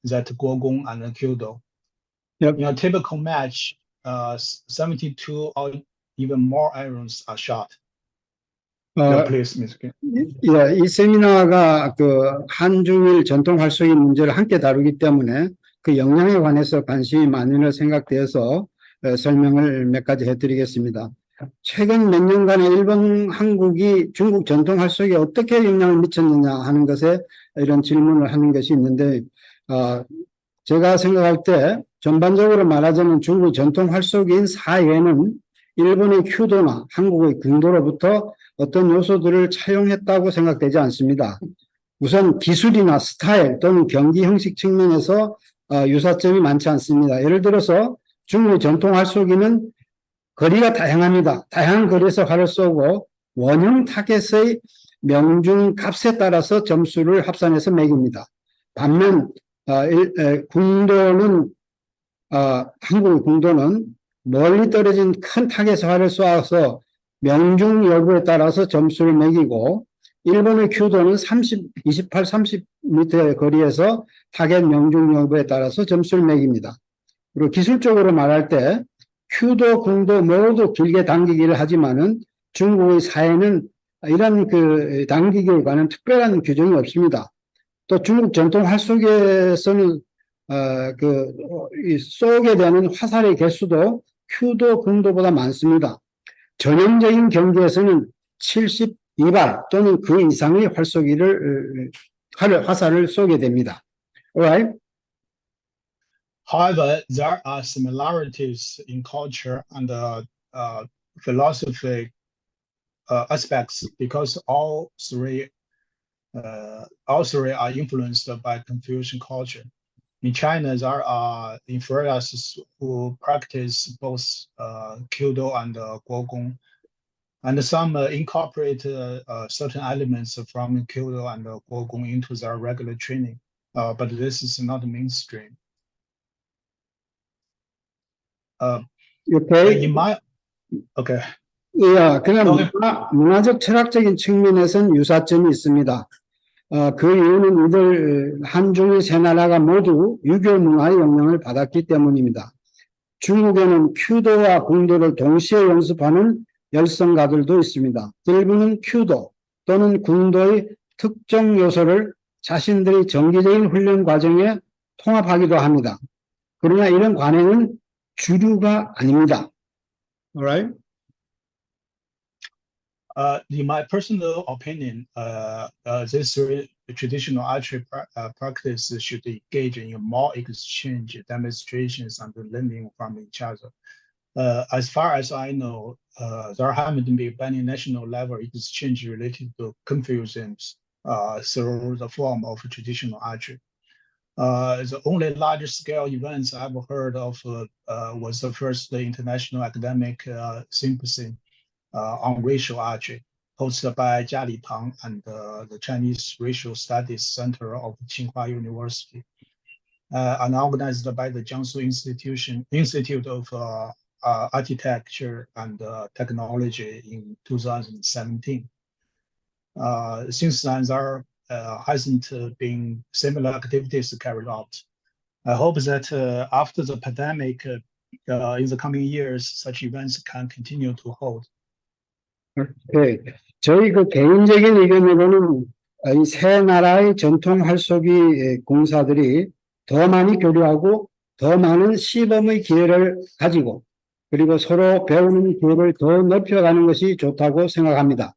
Guogong and Kyudo. Yep. In a typical match, 72 or even more arrows are shot. Please, Ms. Kim. 예, 이 세미나가 그 한중일 전통 활쏘기 문제를 함께 다루기 때문에 그 역량에 관해서 관심이 많이 생각되어서 설명을 몇 가지 해드리겠습니다. 최근 몇 년간의 일본, 한국이 중국 전통 활쏘기에 어떻게 영향을 미쳤느냐 하는 것에 이런 질문을 하는 것이 있는데, 제가 생각할 때 전반적으로 말하자면 중국 전통 활쏘기인 사예는 일본의 큐도나 한국의 궁도로부터 어떤 요소들을 차용했다고 생각되지 않습니다. 우선 기술이나 스타일 또는 경기 형식 측면에서 유사점이 많지 않습니다. 예를 들어서 중국의 전통 활쏘기는 거리가 다양합니다. 다양한 거리에서 활을 쏘고 원형 타겟의 명중 값에 따라서 점수를 합산해서 매깁니다. 반면 궁도는 한국의 궁도는 멀리 떨어진 큰 타겟에 활을 쏘아서 명중 여부에 따라서 점수를 매기고, 일본의 큐도는 28, 30 미터의 거리에서 타겟 명중 여부에 따라서 점수를 매깁니다. 그리고 기술적으로 말할 때 Q도 궁도 모두 길게 당기기를 하지만은 중국의 사회는 이런 그 당기기에 관한 특별한 규정이 없습니다. 또 중국 전통 활쏘기에서는 쏘게 되는 화살의 개수도 Q도 궁도보다 많습니다. 전형적인 경기에서는 72발 또는 그 이상의 화살을 쏘게 됩니다. Alright? However, there are similarities in culture and philosophy aspects because all three are influenced by Confucian culture. In China, there are inferiors who practice both Kyudo and Guogong, and some incorporate certain elements from Kyudo and Guogong into their regular training, but this is not mainstream. Okay. Okay. 예, 그냥 문화적 철학적인 측면에서는 유사점이 있습니다. 그 이유는 이들 한중일 세 나라가 모두 유교 문화의 영향을 받았기 때문입니다. 중국에는 큐도와 궁도를 동시에 연습하는 열성가들도 있습니다. 일부는 큐도 또는 궁도의 특정 요소를 자신들의 정기적인 훈련 과정에 통합하기도 합니다. 그러나 이런 관행은 주류가 아닙니다. Alright? In my personal opinion, this traditional archery practice should engage in more exchange, demonstrations, and learning from each other. As far as I know, there haven't been any national level exchange related to Confucians through the form of traditional archery. The only large-scale events I've heard of was the first international academic symposium on racial archery, hosted by Jia Litang and the Chinese Racial Studies Center of Tsinghua University, and organized by the Jiangsu Institute of Architecture and Technology in 2017. Since then, there hasn't been similar activities carried out. I hope that after the pandemic, in the coming years, such events can continue to hold. 네, 저희 그 개인적인 의견으로는 이 세 나라의 전통 활쏘기 공사들이 더 많이 교류하고 더 많은 시범의 기회를 가지고 그리고 서로 배우는 기회를 더 넓혀가는 것이 좋다고 생각합니다.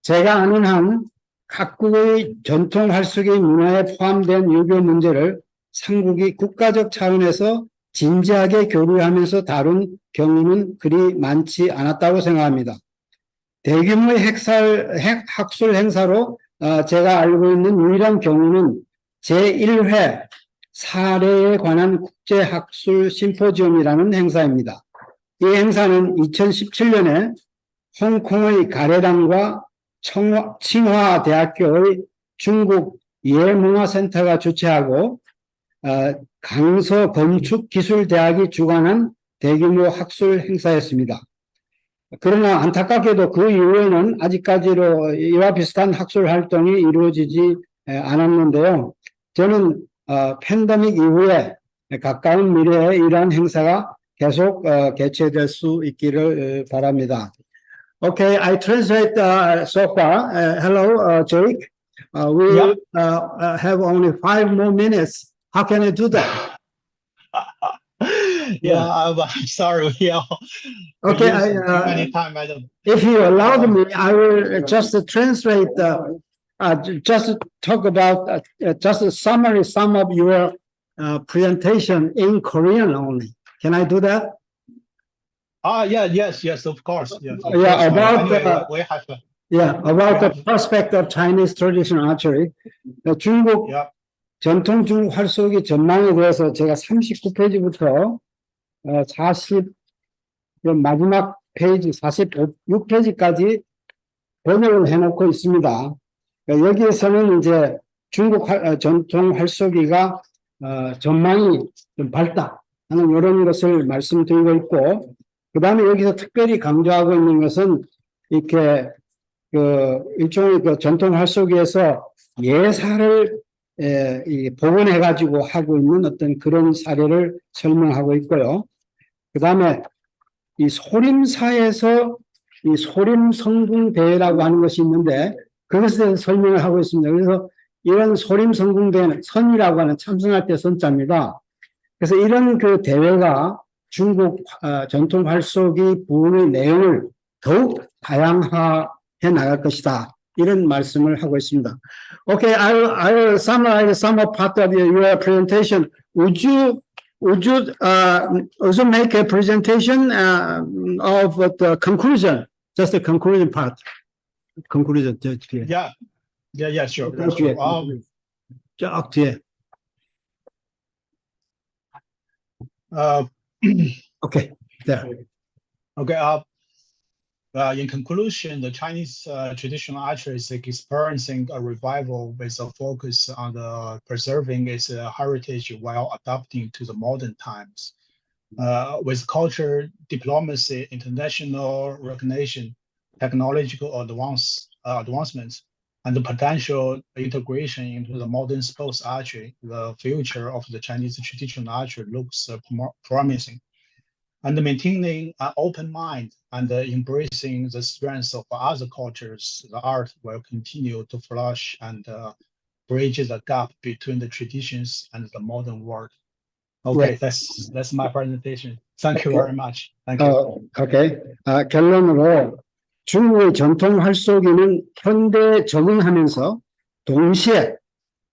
제가 아는 한 각국의 전통 활쏘기 문화에 포함된 유교 문제를 삼국이 국가적 차원에서 진지하게 교류하면서 다룬 경우는 그리 많지 않았다고 생각합니다. 대규모의 학술 행사로 제가 알고 있는 유일한 경우는 제1회 사례에 관한 국제학술 심포지움이라는 행사입니다. 이 행사는 2017년에 홍콩의 가래당과 칭화대학교의 중국 예문화센터가 주최하고 강서건축기술대학이 주관한 대규모 학술 행사였습니다. 그러나 안타깝게도 그 이후에는 아직까지로 이와 비슷한 학술 활동이 이루어지지 않았는데요. 저는 팬데믹 이후에 가까운 미래에 이러한 행사가 계속 개최될 수 있기를 바랍니다. Okay, I translate so far. Hello, Jake. We have only 5 more minutes. How can I do that? Yeah, I'm sorry. Yeah. Okay, if you allow me, I will just translate, just talk about, just a summary, some of your presentation in Korean only. Can I do that? Yes, of course. Yes, of Yeah, course. about Anyway, we have about the prospect of Chinese traditional archery. 중국 전통 중국 활쏘기 전망에 대해서 제가 39페이지부터 40 마지막 페이지 46페이지까지 번역을 해놓고 있습니다. 여기에서는 이제 중국 전통 활쏘기가 전망이 좀 밝다 하는 이런 것을 말씀드리고 있고, 그 다음에 여기서 특별히 강조하고 있는 것은 이렇게 일종의 전통 활쏘기에서 예사를 이 복원해가지고 하고 있는 어떤 그런 사례를 설명하고 있고요. 그 다음에 이 소림사에서 이 소림성궁대회라고 하는 것이 있는데 그것에 대해서 설명을 하고 있습니다. 그래서 이런 소림성궁대회는 선이라고 하는 참선할 때 선자입니다. 그래서 이런 그 대회가 중국 전통 활쏘기 부흥의 내용을 더욱 다양화해 나갈 것이다. 이런 말씀을 하고 있습니다. Okay, I'll summarize some part of your presentation. Would you also make a presentation of the conclusion, just the conclusion part? Conclusion. Yeah, sure. 뒤에. 쫙 뒤에. Okay, there. Okay. In conclusion, the Chinese traditional archery is experiencing a revival with a focus on preserving its heritage while adapting to the modern times. With culture, diplomacy, international recognition, technological advancements, and the potential integration into the modern sports archery, the future of the Chinese traditional archery looks promising. And maintaining an open mind and embracing the strengths of other cultures, the art will continue to flourish and bridge the gap between the traditions and the modern world. Okay, that's my presentation. Thank you very much. Thank you. Okay. 결론으로 중국의 전통 활쏘기는 현대에 적응하면서 동시에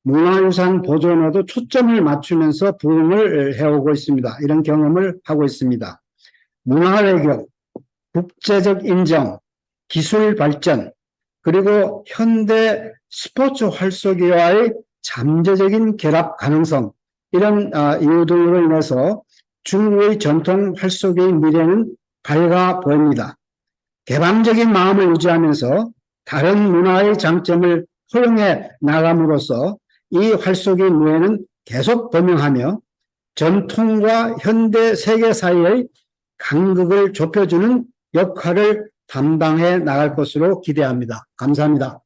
문화유산 보존에도 초점을 맞추면서 부흥을 해오고 있습니다. 이런 경험을 하고 있습니다. 문화외교, 국제적 인정, 기술 발전, 그리고 현대 스포츠 활쏘기와의 잠재적인 결합 가능성, 이런 이유 등으로 인해서 중국의 전통 활쏘기의 미래는 밝아 보입니다. 개방적인 마음을 유지하면서 다른 문화의 장점을 활용해 나감으로써 이 활쏘기의 미래는 계속 번영하며 전통과 현대 세계 사이의 간극을 좁혀주는 역할을 담당해 나갈 것으로 기대합니다. 감사합니다.